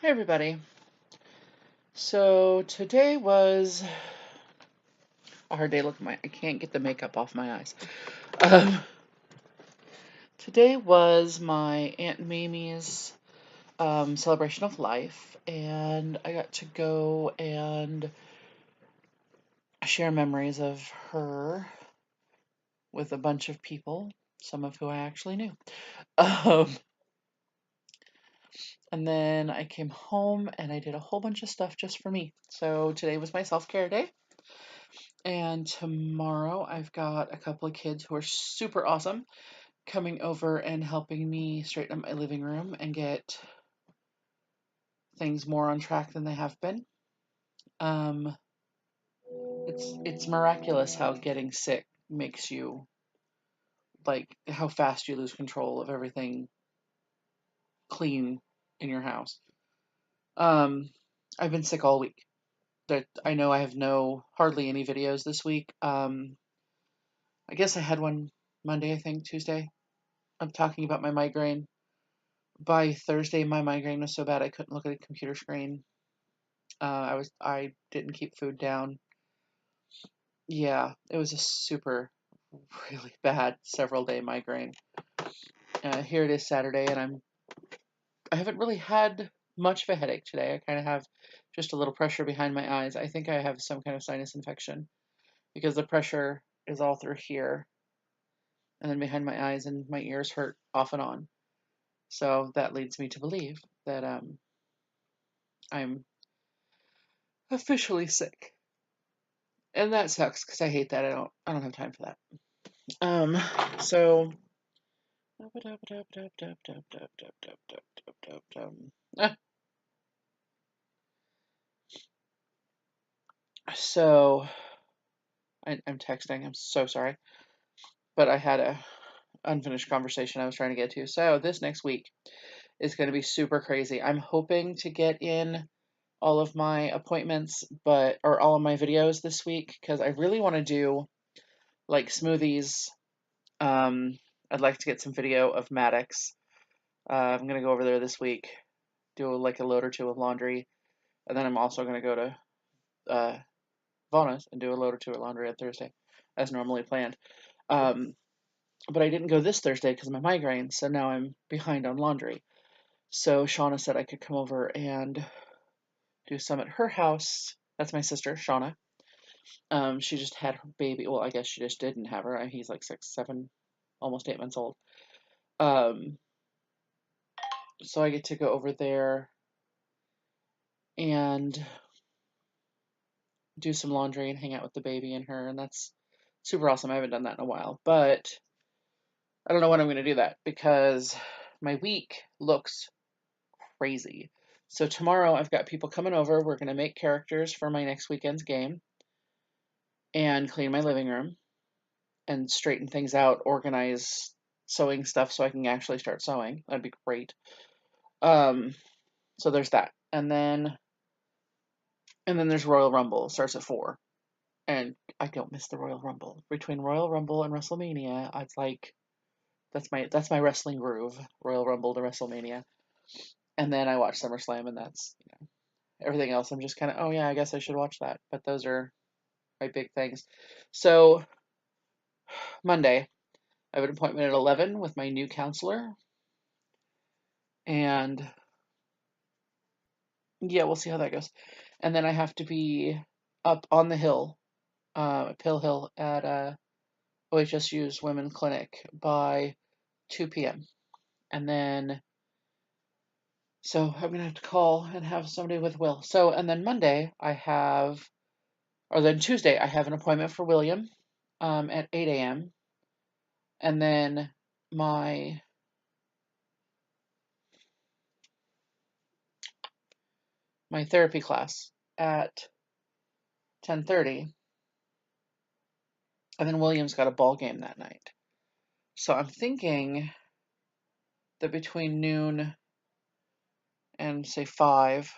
Hi, everybody. So today was a hard day. Look, I can't get the makeup off my eyes. Um, Today was my Aunt Mamie's celebration of life, and I got to go and share memories of her with a bunch of people, some of who I actually knew. Um, and then I came home and I did a whole bunch of stuff just for me. So today was my self-care day. And tomorrow I've got a couple of kids who are super awesome coming over and helping me straighten up my living room and get things more on track than they have been. Um, it's miraculous how getting sick makes you, like, how fast you lose control of everything clean in your house. Um, I've been sick all week. That I know I have hardly any videos this week. I guess I had one Monday, I think Tuesday. I'm talking about my migraine. By Thursday, my migraine was so bad I couldn't look at a computer screen. I didn't keep food down. Yeah, it was a super, really bad several day migraine. Here it is Saturday, and I haven't really had much of a headache today. I kind of have just a little pressure behind my eyes. I think I have some kind of sinus infection because the pressure is all through here and then behind my eyes, and my ears hurt off and on. So that leads me to believe that I'm officially sick. And that sucks because I hate that. I don't have time for that. Um, so ah, so I'm texting. I'm so sorry, but I had a unfinished conversation I was trying to get to. So this next week is going to be super crazy. I'm hoping to get in all of my appointments, or all of my videos this week because I really want to do like smoothies. Um, I'd like to get some video of Maddox. I'm gonna go over there this week, do like a load or two of laundry, and then I'm also gonna go to uh, Vona's and do a load or two of laundry on Thursday, as normally planned. Um, but I didn't go this Thursday because of my migraine, so now I'm behind on laundry. So Shauna said I could come over and do some at her house. That's my sister, Shauna. She just had her baby. Well, I guess she just didn't have her. He's like 6, 7, almost 8 months old. Um, so I get to go over there and do some laundry and hang out with the baby and her, and that's super awesome. I haven't done that in a while, but I don't know when I'm going to do that because my week looks crazy. So tomorrow I've got people coming over. We're going to make characters for my next weekend's game and clean my living room and straighten things out, organize sewing stuff so I can actually start sewing. That'd be great. Um, so there's that. And then there's Royal Rumble. It starts at 4. And I don't miss the Royal Rumble. Between Royal Rumble and WrestleMania, it's like that's my wrestling groove. Royal Rumble to WrestleMania. And then I watch SummerSlam, and that's everything else. I'm just kind of, oh yeah, I guess I should watch that. But those are my big things. So Monday, I have an appointment at 11 with my new counselor, and yeah, we'll see how that goes. And then I have to be up on the hill, Pill Hill at OHSU's Women Clinic by 2 p.m. And then, so I'm gonna have to call and have somebody with Will. So, and then Monday or then Tuesday I have an appointment for William, at 8 a.m. And then my my therapy class at 10:30, and then William's got a ball game that night. So I'm thinking that between noon and say 5,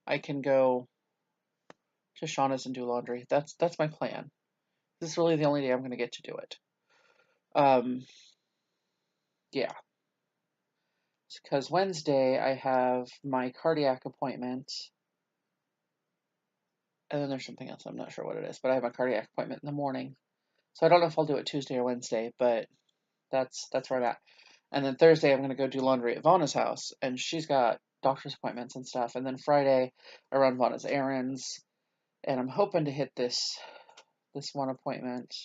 I can go to Shauna's and do laundry. That's my plan. This is really the only day I'm going to get to do it. Um, yeah. because Wednesday I have my cardiac appointment, and then there's something else. I'm not sure what it is, but I have my cardiac appointment in the morning. So I don't know if I'll do it Tuesday or Wednesday, but that's where I'm at. And then Thursday I'm gonna go do laundry at Vana's house, and she's got doctor's appointments and stuff. And then Friday I run Vana's errands, and I'm hoping to hit this one appointment,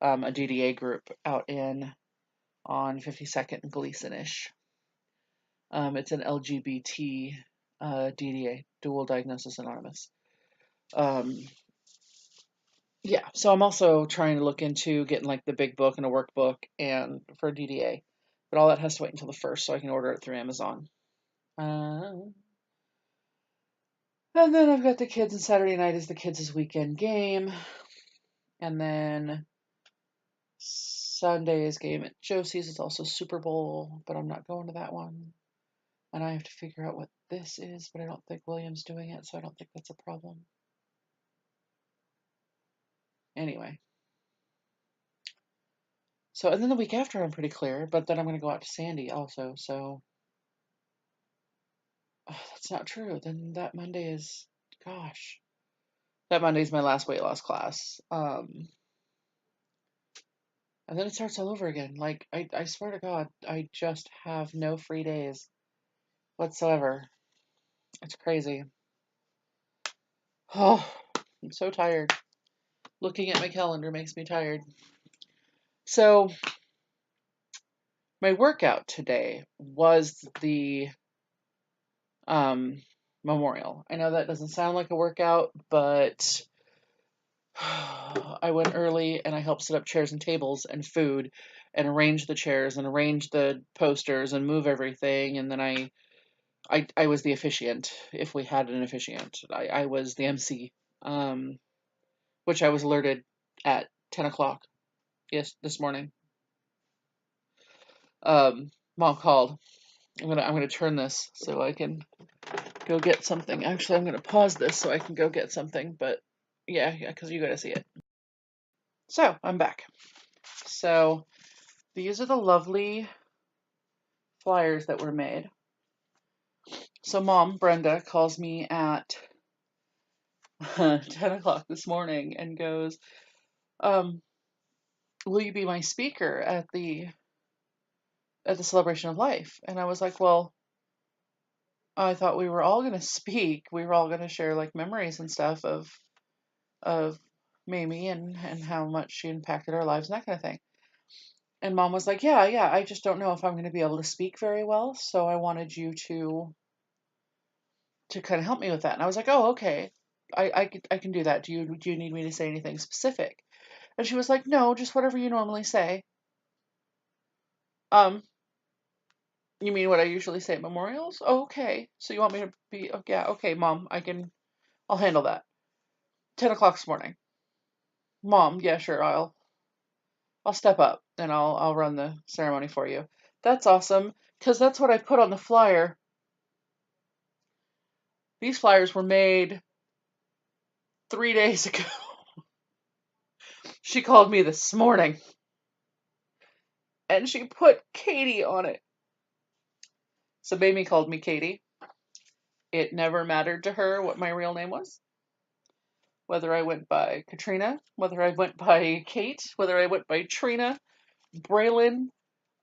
a DDA group out on 52nd and Gleason-ish. It's an LGBT DDA, Dual Diagnosis Anonymous. Yeah, so I'm also trying to look into getting like the big book and a workbook and for DDA, but all that has to wait until the first, so I can order it through Amazon. And then I've got the kids, and Saturday night is the kids' weekend game, and then Sunday's game at Josie's is also Super Bowl, but I'm not going to that one. And I have to figure out what this is, but I don't think William's doing it, so I don't think that's a problem. Anyway. So, and then the week after I'm pretty clear, but then I'm going to go out to Sandy also, so. Oh, that's not true. Then that Monday is, gosh. That Monday's my last weight loss class. And then it starts all over again. Like, I swear to God, I just have no free days whatsoever. It's crazy. Oh, I'm so tired. Looking at my calendar makes me tired. So, my workout today was the memorial. I know that doesn't sound like a workout, but I went early and I helped set up chairs and tables and food and arrange the chairs and arrange the posters and move everything. And then I was the officiant, if we had an officiant. I was the MC, which I was alerted at 10 o'clock this morning. Mom called. I'm gonna turn this so I can go get something. Actually, I'm gonna pause this so I can go get something. But yeah, because you gotta see it. So I'm back. So these are the lovely flyers that were made. So Mom, Brenda, calls me at 10 o'clock this morning and goes, will you be my speaker at the celebration of life? And I was like, well, I thought we were all going to speak. We were all going to share like memories and stuff of Mayme and how much she impacted our lives and that kind of thing. And Mom was like, yeah, I just don't know if I'm going to be able to speak very well, so I wanted you to kind of help me with that. And I was like, oh, okay. I can do that. Do you need me to say anything specific? And she was like, no, just whatever you normally say. Um, you mean what I usually say at memorials? Oh, okay. So you want me to be, oh, yeah, okay, Mom, I'll handle that. 10 o'clock this morning. Mom, yeah, sure, I'll step up and I'll run the ceremony for you. That's awesome, because that's what I put on the flyer. These flyers were made 3 days ago. She called me this morning and she put Katie on it. So Mayme called me Katie. It never mattered to her what my real name was. Whether I went by Katrina, whether I went by Kate, whether I went by Trina, Braylon,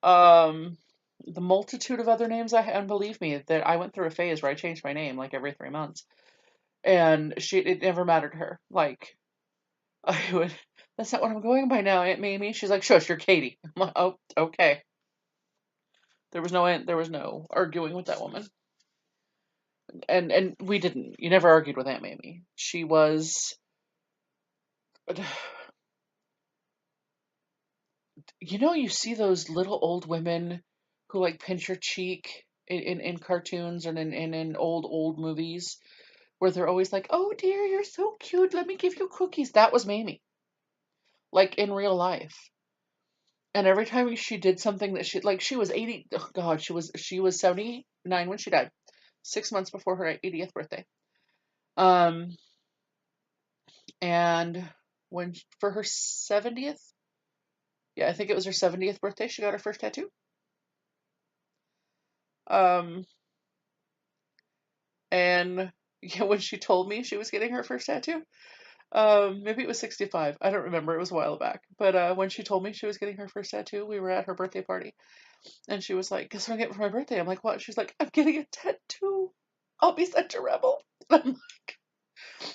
the multitude of other names I had. And believe me, that I went through a phase where I changed my name like every 3 months. And it never mattered to her. Like, I would, that's not what I'm going by now, Aunt Mayme. She's like, shush, you're Katie. I'm like, oh, okay. There was no arguing with that woman. And we didn't. You never argued with Aunt Mayme. She was, you see those little old women who like pinch your cheek in cartoons and in old movies where they're always like, oh dear, you're so cute, let me give you cookies. That was Mayme, like in real life. And every time she did something that she was 80, oh God, she was 79 when she died, 6 months before her 80th birthday. And when for her 70th, yeah, I think it was her 70th birthday, she got her first tattoo. Um, and yeah, when she told me she was getting her first tattoo, maybe it was 65. I don't remember. It was a while back. But when she told me she was getting her first tattoo, we were at her birthday party, and she was like, "Guess what I'm getting for my birthday?" I'm like, "What?" She's like, "I'm getting a tattoo. I'll be such a rebel."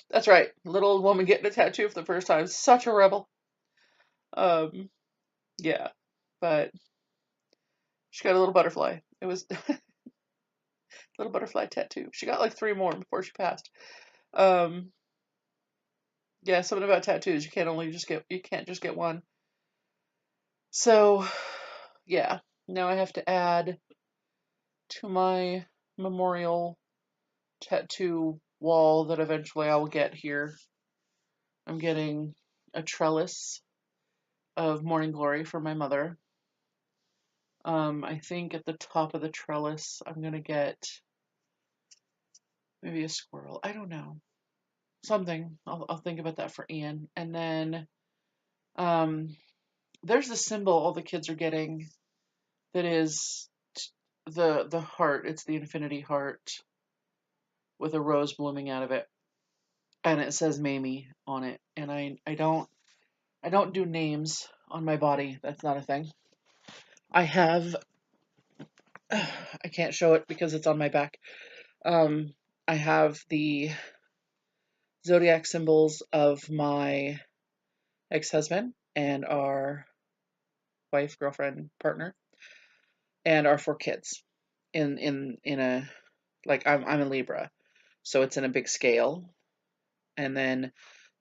That's right, little old woman getting a tattoo for the first time, such a rebel. Um, yeah, but she got a little butterfly. It was a little butterfly tattoo. She got like 3 more before she passed. Um, yeah, something about tattoos. You can't just get one. So, yeah, now I have to add to my memorial tattoo wall that eventually I will get here. I'm getting a trellis of morning glory for my mother. I think at the top of the trellis, I'm gonna get maybe a squirrel. I don't know. Something. I'll think about that for Ian. And then um, there's the symbol all the kids are getting that is the heart. It's the infinity heart with a rose blooming out of it, and it says Mayme on it. And I don't do names on my body. That's not a thing. I have I can't show it because it's on my back. Um, I have the zodiac symbols of my ex-husband and our wife, girlfriend, partner, and our 4 kids in a like I'm a Libra, so it's in a big scale, and then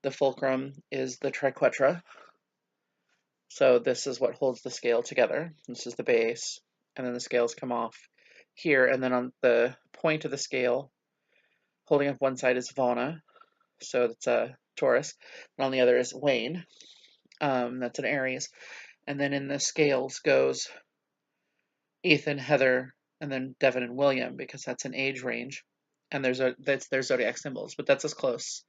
the fulcrum is the triquetra. So this is what holds the scale together. This is the base, and then the scales come off here, and then on the point of the scale, holding up one side is Vana, so it's a Taurus, and on the other is Wayne, that's an Aries, and then in the scales goes Ethan, Heather, and then Devin and William because that's an age range, and that's their zodiac symbols. But that's as close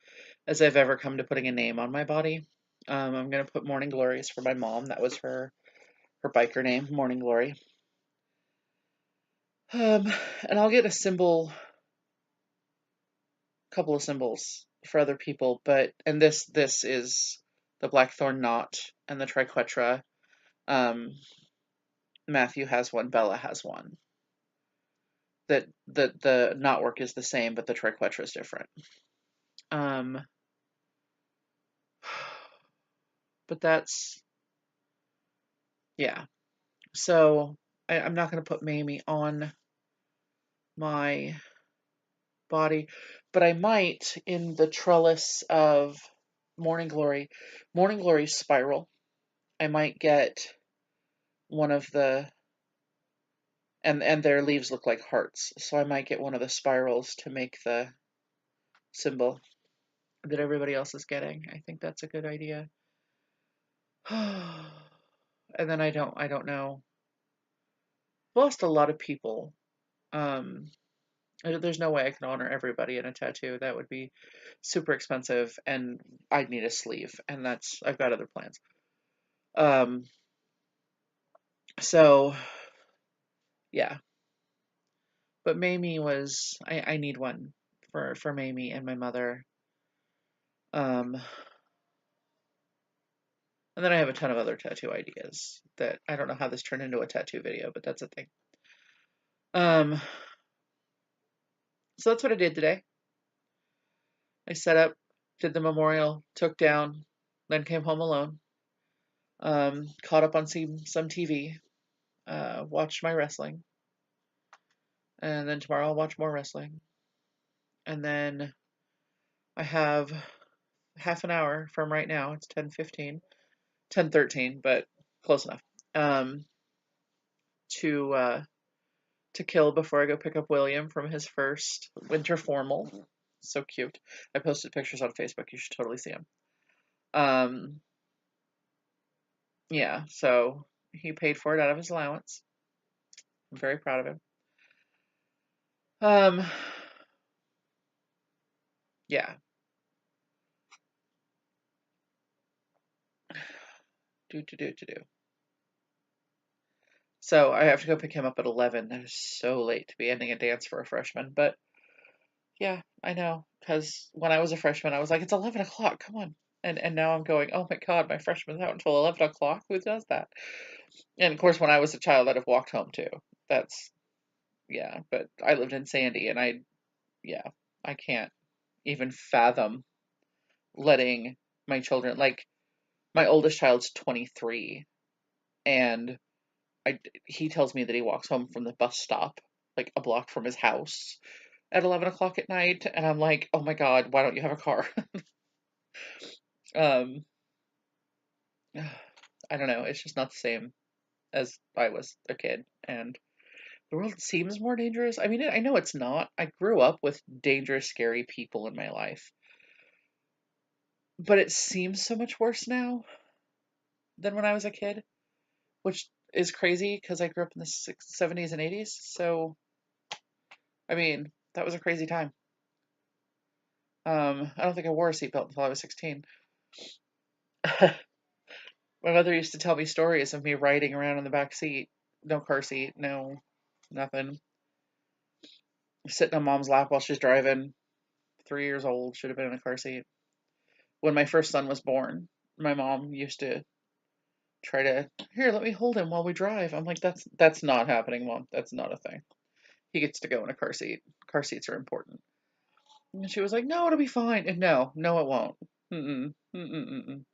as I've ever come to putting a name on my body. I'm gonna put Morning Glories for my mom. That was her biker name, Morning Glory. And I'll get a symbol, couple of symbols for other people. And this is the blackthorn knot and the triquetra. Um, Matthew has one. Bella has one. That the knotwork is the same, but the triquetra is different. Um, but that's yeah. So I'm not going to put Mamie on my body, but I might in the trellis of Morning Glory, Morning Glory spiral. I might get one of the and their leaves look like hearts, so I might get one of the spirals to make the symbol that everybody else is getting. I think that's a good idea. And then I don't know. Lost a lot of people. Um, there's no way I can honor everybody in a tattoo. That would be super expensive, and I'd need a sleeve, and I've got other plans. Um, so yeah, but Mamie was I need one for Mamie and my mother. Um, and then I have a ton of other tattoo ideas that I don't know how this turned into a tattoo video, but that's a thing. Um, so that's what I did today. I set up, did the memorial, took down, then came home alone. Caught up on some TV, watched my wrestling, and then tomorrow I'll watch more wrestling. And then I have half an hour from right now. It's 10:15, 10:13, but close enough. Um, to kill before I go pick up William from his first winter formal. So cute. I posted pictures on Facebook. You should totally see him. Um, yeah, so he paid for it out of his allowance. I'm very proud of him. Um, yeah. Do. So I have to go pick him up at 11. That is so late to be ending a dance for a freshman. But yeah, I know. Because when I was a freshman, I was like, it's 11 o'clock, come on. And now I'm going, oh my God, my freshman's out until 11 o'clock? Who does that? And of course, when I was a child, I'd have walked home too. That's, yeah, but I lived in Sandy and yeah, I can't even fathom letting my children, like, my oldest child's 23, and he tells me that he walks home from the bus stop, like a block from his house, at 11 o'clock at night, and I'm like, oh my God, why don't you have a car? um, I don't know, it's just not the same as I was a kid, and the world seems more dangerous. I mean, I know it's not. I grew up with dangerous, scary people in my life, but it seems so much worse now than when I was a kid, which is crazy because I grew up in the 70s and 80s. So, I mean, that was a crazy time. I don't think I wore a seatbelt until I was 16. My mother used to tell me stories of me riding around in the back seat. No car seat, no nothing. Sitting on mom's lap while she's driving. 3 years old, should have been in a car seat. When my first son was born, my mom used to try to, here, let me hold him while we drive. I'm like, that's not happening, Mom. That's not a thing. He gets to go in a car seat. Car seats are important. And she was like, no, it'll be fine. And no, it won't. Mm-mm, mm-mm, mm-mm.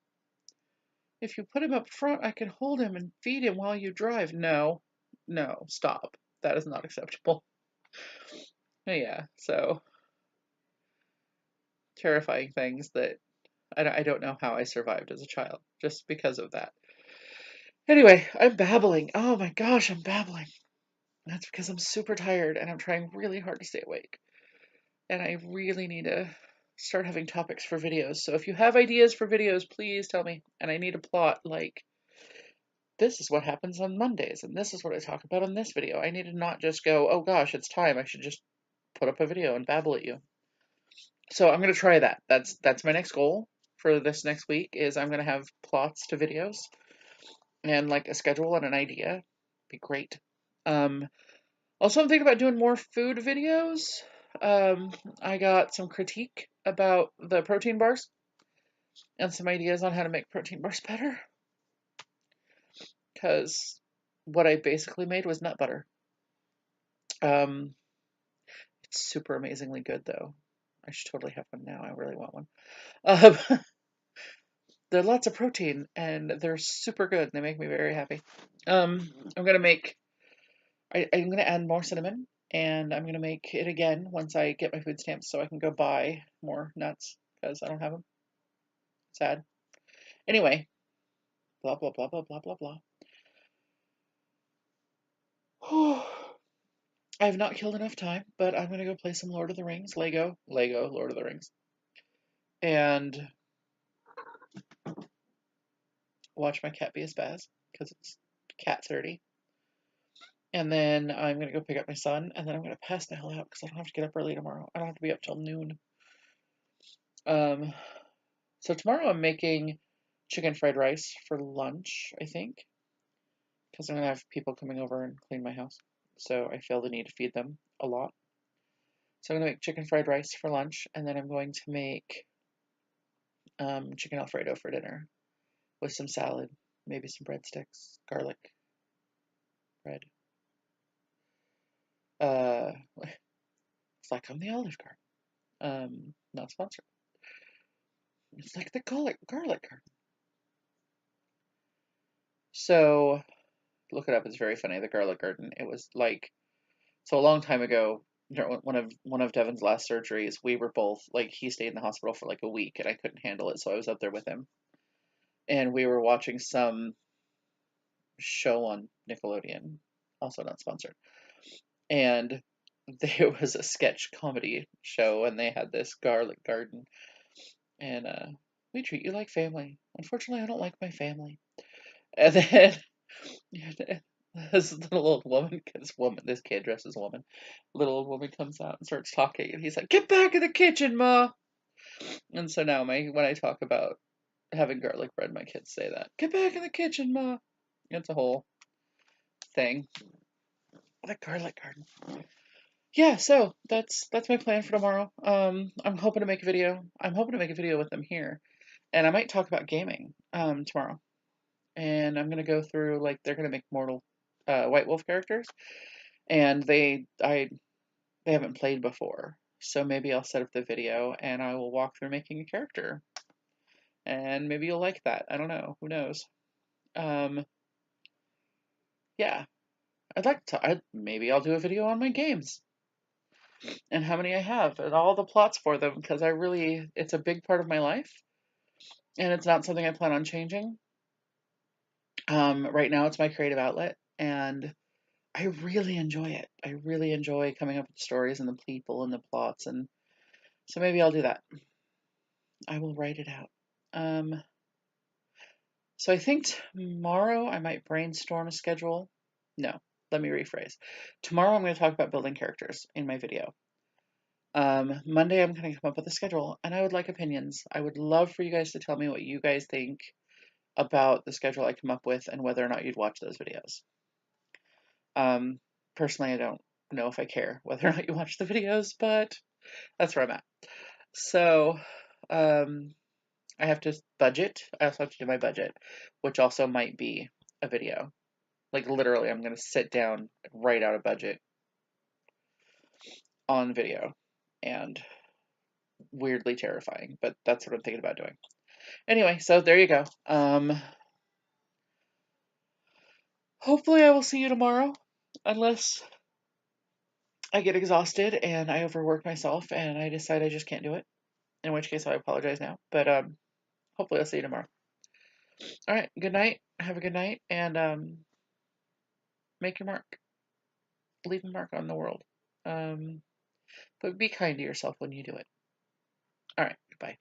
If you put him up front, I can hold him and feed him while you drive. No, stop. That is not acceptable. Yeah, so terrifying things that I don't know how I survived as a child just because of that. Anyway, I'm babbling. Oh my gosh, I'm babbling. That's because I'm super tired and I'm trying really hard to stay awake. And I really need to start having topics for videos. So if you have ideas for videos, please tell me. And I need a plot like, this is what happens on Mondays, and this is what I talk about in this video. I need to not just go, oh gosh, it's time. I should just put up a video and babble at you. So I'm gonna try that. That's my next goal for this next week is I'm gonna have plots to videos and like a schedule and an idea. Be great. Also, I'm thinking about doing more food videos. I got some critique about the protein bars and some ideas on how to make protein bars better. Because what I basically made was nut butter. Um, it's super amazingly good, though. I should totally have one now. I really want one. Um, they're lots of protein and they're super good. They make me very happy. I'm gonna make. I'm gonna add more cinnamon, and I'm gonna make it again once I get my food stamps, so I can go buy more nuts because I don't have them. Sad. Anyway, blah blah blah blah blah blah blah. I have not killed enough time, but I'm gonna go play some Lord of the Rings, Lego, Lord of the Rings, and watch my cat be a spaz because it's cat 30. And then I'm gonna go pick up my son, and then I'm gonna pass the hell out because I don't have to get up early tomorrow. I don't have to be up till noon. Um, so tomorrow I'm making chicken fried rice for lunch, I think, because I'm gonna have people coming over and clean my house. So I feel the need to feed them a lot. So I'm gonna make chicken fried rice for lunch, and then I'm going to make chicken Alfredo for dinner with some salad, maybe some breadsticks, garlic bread. Uh, it's like I'm the Olive Garden. Not sponsored. It's like the garlic garden. So look it up. It's very funny. The garlic garden. It was like so a long time ago. One of Devin's last surgeries, we were both like he stayed in the hospital for like a week, and I couldn't handle it, so I was up there with him, and we were watching some show on Nickelodeon, also not sponsored, and there was a sketch comedy show, and they had this garlic garden, and we treat you like family. Unfortunately, I don't like my family. And then this little old woman, this kid dressed as a woman, little old woman comes out and starts talking, and he's like, "Get back in the kitchen, Ma!" And so now when I talk about having garlic bread, my kids say that, "Get back in the kitchen, Ma!" It's a whole thing. The garlic garden. Yeah, so that's my plan for tomorrow. I'm hoping to make a video. I'm hoping to make a video with them here, and I might talk about gaming tomorrow. And I'm gonna go through, like, they're gonna make Mortal White Wolf characters, and they haven't played before, so maybe I'll set up the video and I will walk through making a character, and maybe you'll like that. I don't know. Who knows? Um, yeah, maybe I'll do a video on my games and how many I have and all the plots for them, because it's a big part of my life and it's not something I plan on changing. Right now it's my creative outlet and I really enjoy it. I really enjoy coming up with the stories and the people and the plots, and so maybe I'll do that. I will write it out. So I think tomorrow I might brainstorm a schedule. No, let me rephrase. Tomorrow I'm going to talk about building characters in my video. Monday I'm going to come up with a schedule, and I would like opinions. I would love for you guys to tell me what you guys think about the schedule I come up with and whether or not you'd watch those videos. Personally, I don't know if I care whether or not you watch the videos, but that's where I'm at. So, I have to budget. I also have to do my budget, which also might be a video. Like, literally, I'm going to sit down and write out a budget on video. And weirdly terrifying, but that's what I'm thinking about doing. Anyway, so there you go. Hopefully I will see you tomorrow, unless I get exhausted and I overwork myself and I decide I just can't do it. In which case I apologize now. But hopefully I'll see you tomorrow. All right, good night. Have a good night, and make your mark. Leave a mark on the world. But be kind to yourself when you do it. All right, goodbye.